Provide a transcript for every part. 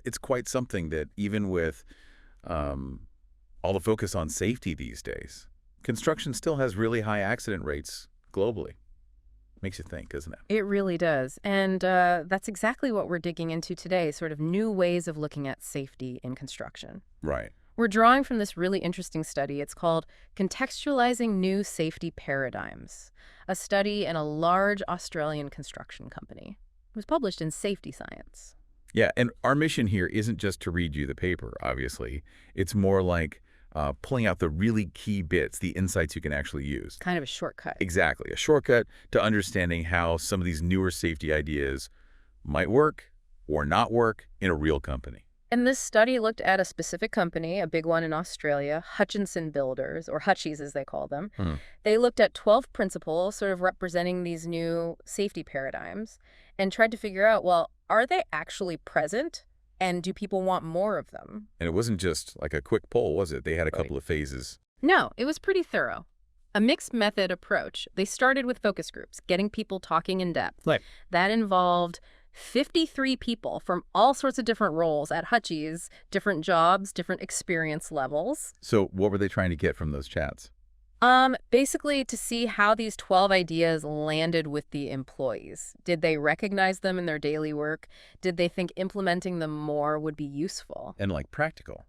It's quite something that even with all the focus on safety these days, construction still has really high accident rates globally. Makes you think, doesn't it? It really does. And that's exactly what we're digging into today, sort of new ways of looking at safety in construction. Right. We're drawing from this really interesting study. It's called Contextualizing New Safety Paradigms, a study in a large Australian construction company. It was published in Safety Science. Yeah, and our mission here isn't just to read you the paper, obviously. It's more like pulling out the really key bits, the insights you can actually use. Kind of a shortcut. Exactly, a shortcut to understanding how some of these newer safety ideas might work or not work in a real company. And this study looked at a specific company, a big one in Australia, Hutchinson Builders, or Hutchies as they call them. They looked at 12 principles, sort of representing these new safety paradigms, and tried to figure out, well, are they actually present? And do people want more of them? And it wasn't just like a quick poll, was it? They had a couple of phases. No, it was pretty thorough. A mixed method approach. They started with focus groups, getting people talking in depth. Right. That involved 53 people from all sorts of different roles at Hutchies, different jobs, different experience levels. So what were they trying to get from those chats? Basically to see how these 12 ideas landed with the employees. Did they recognize them in their daily work? Did they think implementing them more would be useful? And like practical.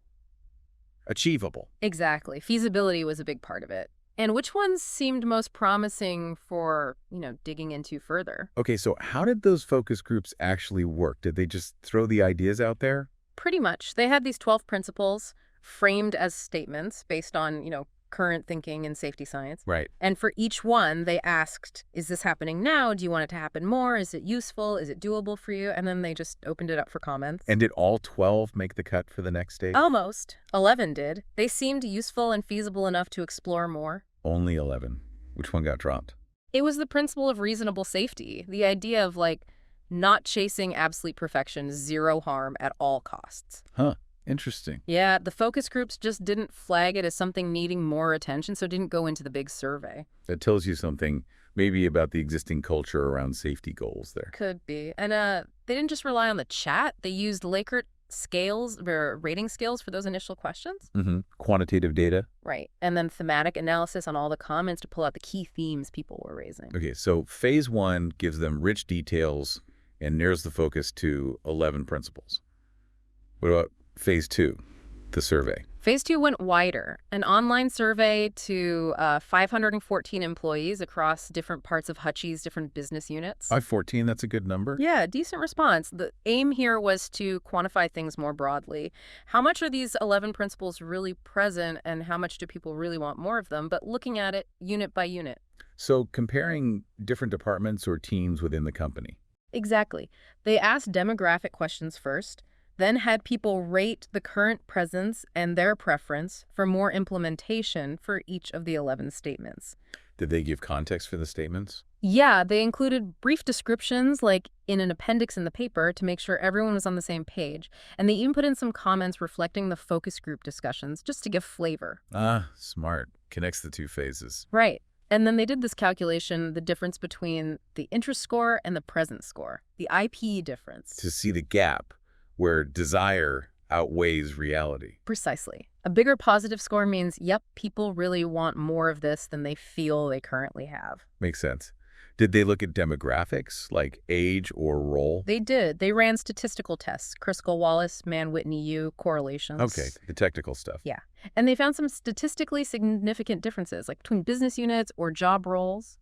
Achievable. Exactly. Feasibility was a big part of it. And which ones seemed most promising for, digging into further? Okay, so how did those focus groups actually work? Did they just throw the ideas out there? Pretty much. They had these 12 principles framed as statements based on, current thinking in safety science. Right. And for each one, they asked, is this happening now? Do you want it to happen more? Is it useful? Is it doable for you? And then they just opened it up for comments. And did all 12 make the cut for the next stage? Almost. 11 did. They seemed useful and feasible enough to explore more. Only 11. Which one got dropped? It was the principle of reasonable safety. The idea of, not chasing absolute perfection, zero harm at all costs. Huh. Interesting. Yeah, the focus groups just didn't flag it as something needing more attention, so it didn't go into the big survey. That tells you something maybe about the existing culture around safety goals there. Could be. And they didn't just rely on the chat. They used Likert scales, or rating scales for those initial questions. Quantitative data. Right. And then thematic analysis on all the comments to pull out the key themes people were raising. Okay, so phase 1 gives them rich details and narrows the focus to 11 principles. What about phase 2, the survey? Phase 2 went wider. An online survey to 514 employees across different parts of Hutchies, different business units. 514, that's a good number. Yeah, decent response. The aim here was to quantify things more broadly. How much are these 11 principles really present and how much do people really want more of them? But looking at it unit by unit. So comparing different departments or teams within the company. Exactly. They asked demographic questions first, then had people rate the current presence and their preference for more implementation for each of the 11 statements. Did they give context for the statements? Yeah, they included brief descriptions, like in an appendix in the paper, to make sure everyone was on the same page. And they even put in some comments reflecting the focus group discussions, just to give flavor. Ah, smart. Connects the two phases. Right. And then they did this calculation, the difference between the interest score and the present score, the IP difference. To see the gap where desire outweighs reality. Precisely. A bigger positive score means, yep, people really want more of this than they feel they currently have. Makes sense. Did they look at demographics, like age or role? They did. They ran statistical tests, Kruskal-Wallis, Mann-Whitney-U, correlations. Okay, the technical stuff. Yeah. And they found some statistically significant differences, like between business units or job roles.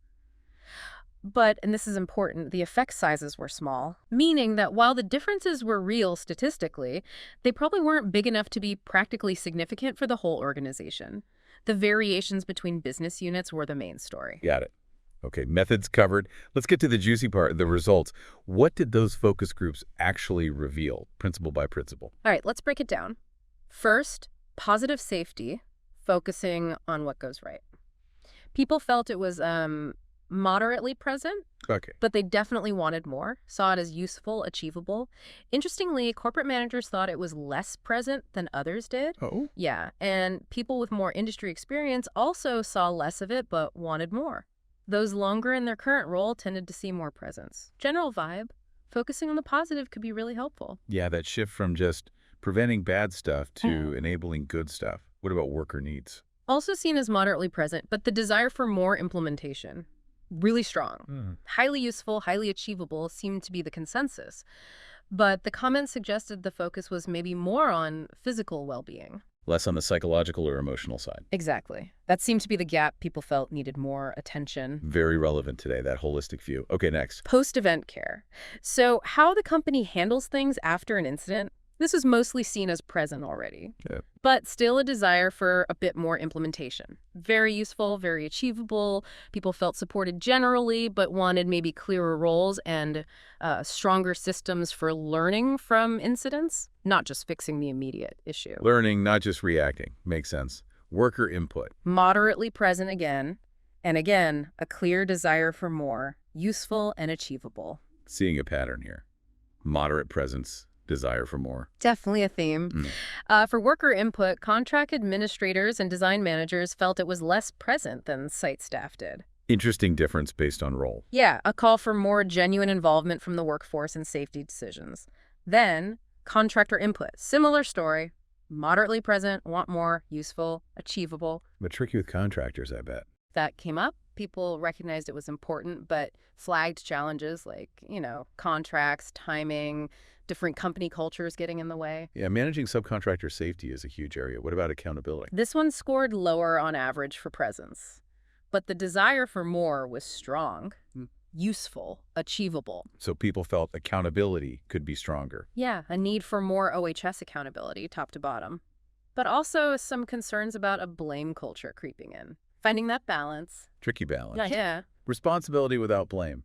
But, and this is important, the effect sizes were small, meaning that while the differences were real statistically, they probably weren't big enough to be practically significant for the whole organization. The variations between business units were the main story. Got it. Okay, methods covered. Let's get to the juicy part, the results. What did those focus groups actually reveal, principle by principle? All right, let's break it down. First, positive safety, focusing on what goes right. People felt it was moderately present, Okay. but they definitely wanted more, saw it as useful, achievable. Interestingly, corporate managers thought it was less present than others did. Oh? Yeah, and people with more industry experience also saw less of it, but wanted more. Those longer in their current role tended to see more presence. General vibe. Focusing on the positive could be really helpful. Yeah, that shift from just preventing bad stuff to enabling good stuff. What about worker needs? Also seen as moderately present, but the desire for more implementation. Really strong. Hmm. Highly useful, highly achievable seemed to be the consensus. But the comments suggested the focus was maybe more on physical well-being. Less on the psychological or emotional side. Exactly. That seemed to be the gap people felt needed more attention. Very relevant today, that holistic view. Okay, next. Post-event care. So how the company handles things after an incident, this is mostly seen as present already. Yeah. But still a desire for a bit more implementation. Very useful, very achievable. People felt supported generally, but wanted maybe clearer roles and stronger systems for learning from incidents, not just fixing the immediate issue. Learning, not just reacting. Makes sense. Worker input. Moderately present again, and again, a clear desire for more, useful and achievable. Seeing a pattern here. Moderate presence, desire for more. Definitely a theme. For worker input, contract administrators and design managers felt it was less present than site staff did. Interesting difference based on role. Yeah, a call for more genuine involvement from the workforce in safety decisions. Then, contractor input. Similar story. Moderately present, want more, useful, achievable. But tricky with contractors, I bet. That came up. People recognized it was important, but flagged challenges like, contracts, timing, different company cultures getting in the way. Yeah, managing subcontractor safety is a huge area. What about accountability? This one scored lower on average for presence, but the desire for more was strong, useful, achievable. So people felt accountability could be stronger. Yeah, a need for more OHS accountability, top to bottom. But also some concerns about a blame culture creeping in. Finding that balance. Tricky balance. Yeah. Responsibility without blame.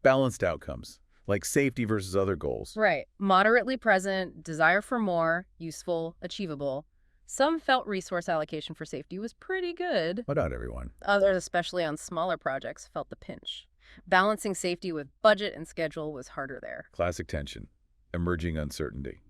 Balanced outcomes, like safety versus other goals. Right. Moderately present, desire for more, useful, achievable. Some felt resource allocation for safety was pretty good. But not everyone. Others, especially on smaller projects, felt the pinch. Balancing safety with budget and schedule was harder there. Classic tension. Emerging uncertainty.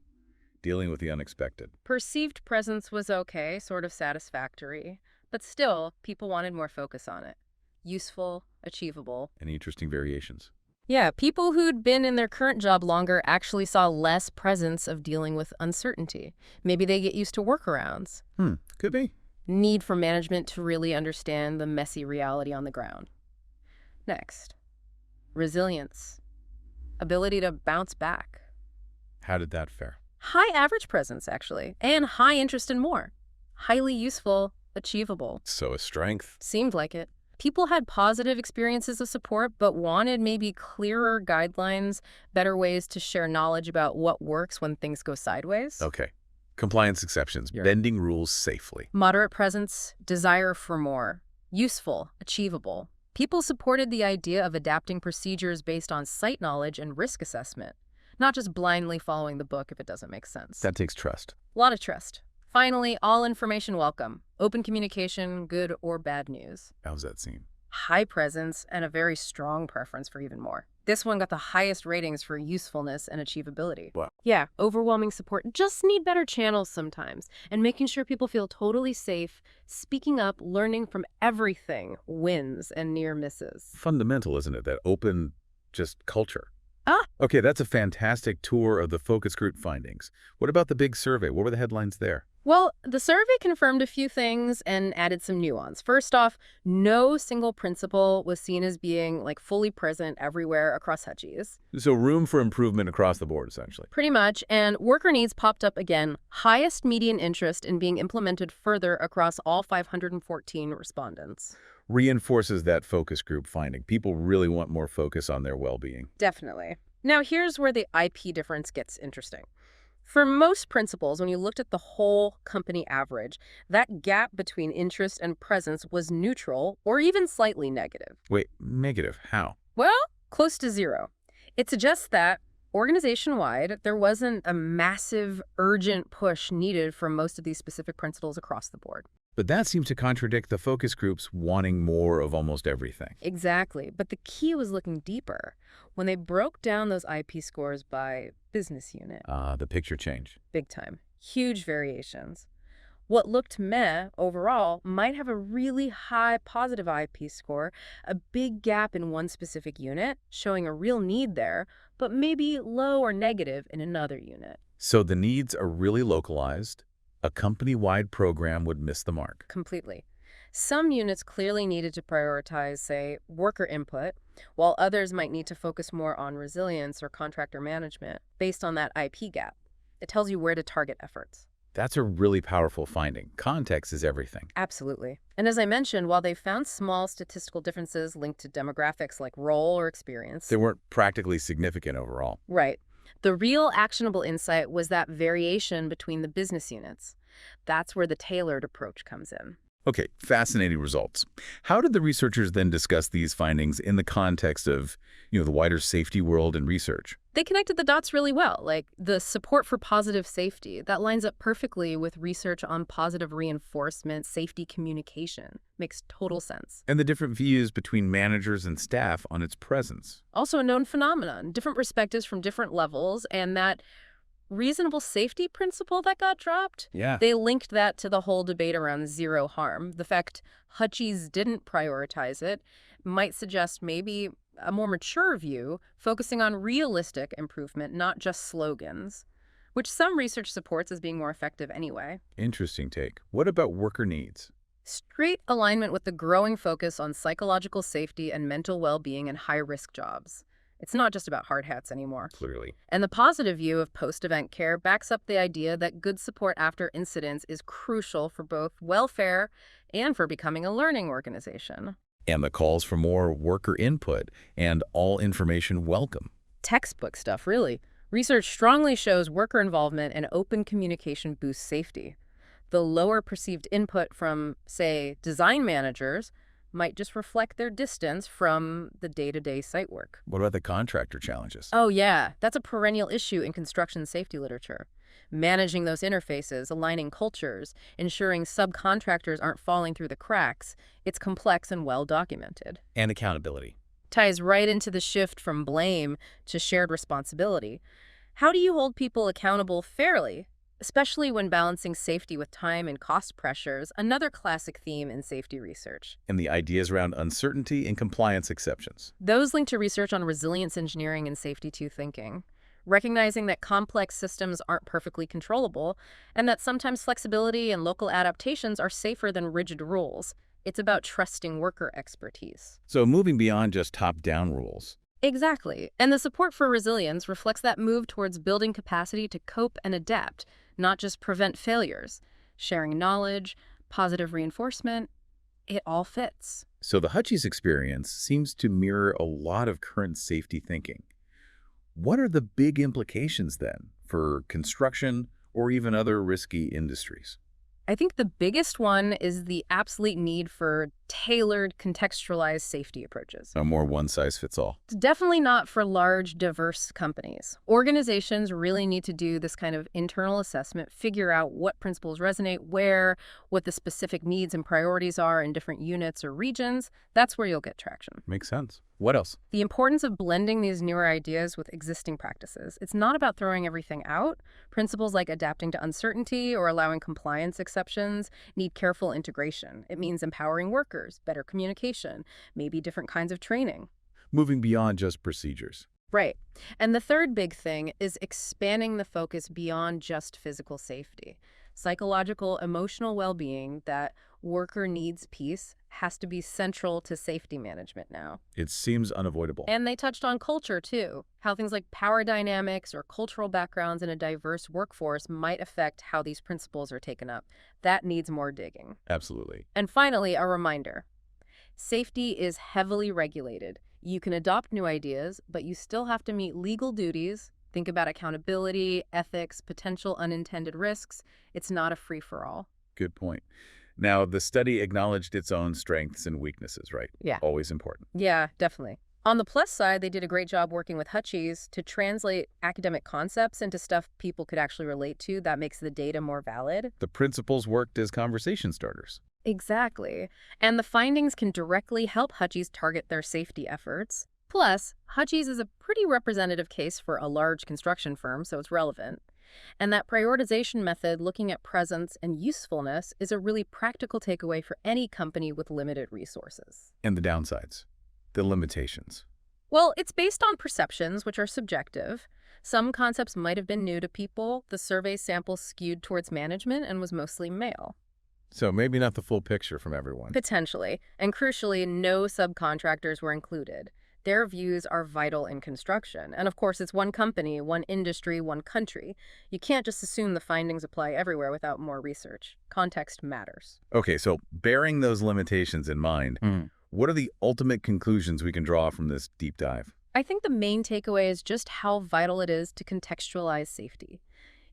Dealing with the unexpected. Perceived presence was okay, sort of satisfactory. But still, people wanted more focus on it. Useful, achievable. And interesting variations. Yeah, people who'd been in their current job longer actually saw less presence of dealing with uncertainty. Maybe they get used to workarounds. Could be. Need for management to really understand the messy reality on the ground. Next, resilience. Ability to bounce back. How did that fare? High average presence, actually, and high interest in more. Highly useful, achievable. So a strength. Seemed like it. People had positive experiences of support, but wanted maybe clearer guidelines, better ways to share knowledge about what works when things go sideways. Okay. Compliance exceptions. Yeah. Bending rules safely. Moderate presence, desire for more. Useful, achievable. People supported the idea of adapting procedures based on site knowledge and risk assessment, not just blindly following the book if it doesn't make sense. That takes trust. A lot of trust. Finally, all information welcome. Open communication, good or bad news. How's that seem? High presence and a very strong preference for even more. This one got the highest ratings for usefulness and achievability. Wow. Yeah, overwhelming support. Just need better channels sometimes. And making sure people feel totally safe, speaking up, learning from everything, wins and near misses. Fundamental, isn't it? That open, just culture. Ah. Okay, that's a fantastic tour of the focus group findings. What about the big survey? What were the headlines there? Well, the survey confirmed a few things and added some nuance. First off, no single principle was seen as being fully present everywhere across Hutchies. So room for improvement across the board, essentially. Pretty much, and worker needs popped up again. Highest median interest in being implemented further across all 514 respondents. Reinforces that focus group finding. People really want more focus on their well-being. Definitely. Now, here's where the IP difference gets interesting. For most principles, when you looked at the whole company average, that gap between interest and presence was neutral or even slightly negative. Wait, negative? How? Well, close to zero. It suggests that, organization-wide, there wasn't a massive, urgent push needed for most of these specific principles across the board. But that seems to contradict the focus groups wanting more of almost everything. Exactly. But the key was looking deeper. When they broke down those IP scores by business unit. The picture changed. Big time. Huge variations. What looked meh overall might have a really high positive IP score, a big gap in one specific unit, showing a real need there, but maybe low or negative in another unit. So the needs are really localized. A company-wide program would miss the mark. Completely. Some units clearly needed to prioritize, say, worker input, while others might need to focus more on resilience or contractor management based on that IP gap. It tells you where to target efforts. That's a really powerful finding. Context is everything. Absolutely. And as I mentioned, while they found small statistical differences linked to demographics like role or experience, They weren't practically significant overall. right, the real actionable insight was that variation between the business units. That's where the tailored approach comes in. Okay, fascinating results. How did the researchers then discuss these findings in the context of, the wider safety world and research? They connected the dots really well, like the support for positive safety. That lines up perfectly with research on positive reinforcement, safety communication. Makes total sense. And the different views between managers and staff on its presence. Also a known phenomenon, different perspectives from different levels, and that reasonable safety principle that got dropped, Yeah. they linked that to the whole debate around zero harm. The fact Hutchie's didn't prioritize it might suggest maybe a more mature view, focusing on realistic improvement, not just slogans, which some research supports as being more effective anyway. Interesting take. What about worker needs? Straight alignment with the growing focus on psychological safety and mental well-being in high-risk jobs. It's not just about hard hats anymore. Clearly. And the positive view of post-event care backs up the idea that good support after incidents is crucial for both welfare and for becoming a learning organization. And the calls for more worker input and all information welcome. Textbook stuff, really. Research strongly shows worker involvement and open communication boosts safety. The lower perceived input from, say, design managers might just reflect their distance from the day-to-day site work. What about the contractor challenges? Oh, yeah. That's a perennial issue in construction safety literature. Managing those interfaces, aligning cultures, ensuring subcontractors aren't falling through the cracks. It's complex and well documented. And accountability. Ties right into the shift from blame to shared responsibility. How do you hold people accountable fairly, especially when balancing safety with time and cost pressures, another classic theme in safety research? And the ideas around uncertainty and compliance exceptions. Those link to research on resilience engineering and safety 2 thinking, recognizing that complex systems aren't perfectly controllable and that sometimes flexibility and local adaptations are safer than rigid rules. It's about trusting worker expertise. So moving beyond just top-down rules. Exactly. And the support for resilience reflects that move towards building capacity to cope and adapt, not just prevent failures. Sharing knowledge, positive reinforcement, it all fits. So the Hutchie's experience seems to mirror a lot of current safety thinking. What are the big implications then for construction or even other risky industries? I think the biggest one is the absolute need for tailored, contextualized safety approaches. A more one-size-fits-all. It's definitely not for large, diverse companies. Organizations really need to do this kind of internal assessment, figure out what principles resonate where, what the specific needs and priorities are in different units or regions. That's where you'll get traction. Makes sense. What else? The importance of blending these newer ideas with existing practices. It's not about throwing everything out. Principles like adapting to uncertainty or allowing compliance exceptions need careful integration. It means empowering workers, better communication, maybe different kinds of training. Moving beyond just procedures. Right. And the third big thing is expanding the focus beyond just physical safety. Psychological, emotional well-being, that worker needs piece, has to be central to safety management now. It seems unavoidable. And they touched on culture, too. How things like power dynamics or cultural backgrounds in a diverse workforce might affect how these principles are taken up. That needs more digging. Absolutely. And finally, a reminder. Safety is heavily regulated. You can adopt new ideas, but you still have to meet legal duties. Think about accountability, ethics, potential unintended risks. It's not a free-for-all. Good point. Now, the study acknowledged its own strengths and weaknesses, right? Yeah. Always important. Yeah, definitely. On the plus side, they did a great job working with Hutchie's to translate academic concepts into stuff people could actually relate to. That makes the data more valid. The principles worked as conversation starters. Exactly. And the findings can directly help Hutchie's target their safety efforts. Plus, Hutchie's is a pretty representative case for a large construction firm, so it's relevant. And that prioritization method, looking at presence and usefulness, is a really practical takeaway for any company with limited resources. And the downsides, the limitations. Well, it's based on perceptions, which are subjective. Some concepts might have been new to people. The survey sample skewed towards management and was mostly male. So maybe not the full picture from everyone. Potentially. And crucially, no subcontractors were included. Their views are vital in construction. And of course, it's one company, one industry, one country. You can't just assume the findings apply everywhere without more research. Context matters. Okay, so bearing those limitations in mind, what are the ultimate conclusions we can draw from this deep dive? I think the main takeaway is just how vital it is to contextualize safety.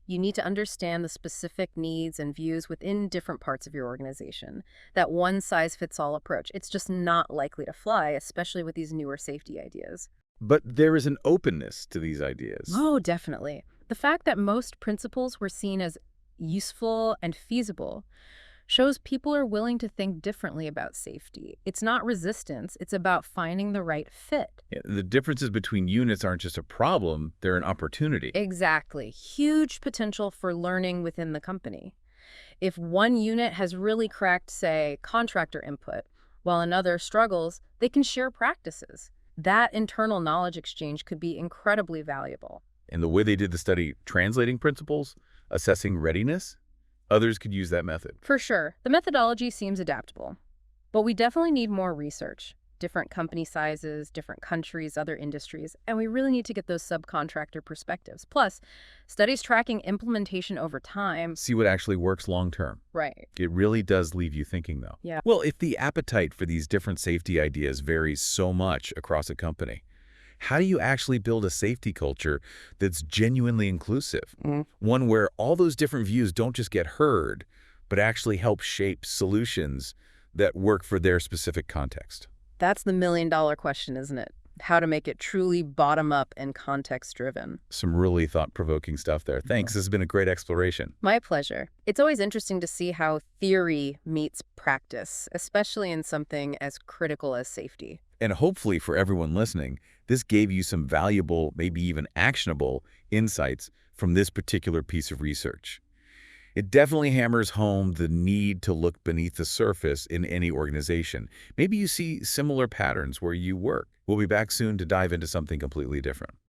You need to understand the specific needs and views within different parts of your organization. That one-size-fits-all approach, it's just not likely to fly, especially with these newer safety ideas. But there is an openness to these ideas. Oh, definitely. The fact that most principles were seen as useful and feasible shows people are willing to think differently about safety. It's not resistance, it's about finding the right fit. Yeah, the differences between units aren't just a problem, they're an opportunity. Exactly. Huge potential for learning within the company. If one unit has really cracked, say, contractor input, while another struggles, they can share practices. That internal knowledge exchange could be incredibly valuable. And the way they did the study, translating principles, assessing readiness, others could use that method. For sure. The methodology seems adaptable. But we definitely need more research. Different company sizes, different countries, other industries, and we really need to get those subcontractor perspectives. Plus, studies tracking implementation over time. See what actually works long term. Right. It really does leave you thinking, though. Yeah. Well, if the appetite for these different safety ideas varies so much across a company, how do you actually build a safety culture that's genuinely inclusive? One where all those different views don't just get heard, but actually help shape solutions that work for their specific context. That's the million-dollar question, isn't it? How to make it truly bottom-up and context-driven. Some really thought-provoking stuff there. Thanks. This has been a great exploration. My pleasure. It's always interesting to see how theory meets practice, especially in something as critical as safety. And hopefully for everyone listening, this gave you some valuable, maybe even actionable insights from this particular piece of research. It definitely hammers home the need to look beneath the surface in any organization. Maybe you see similar patterns where you work. We'll be back soon to dive into something completely different.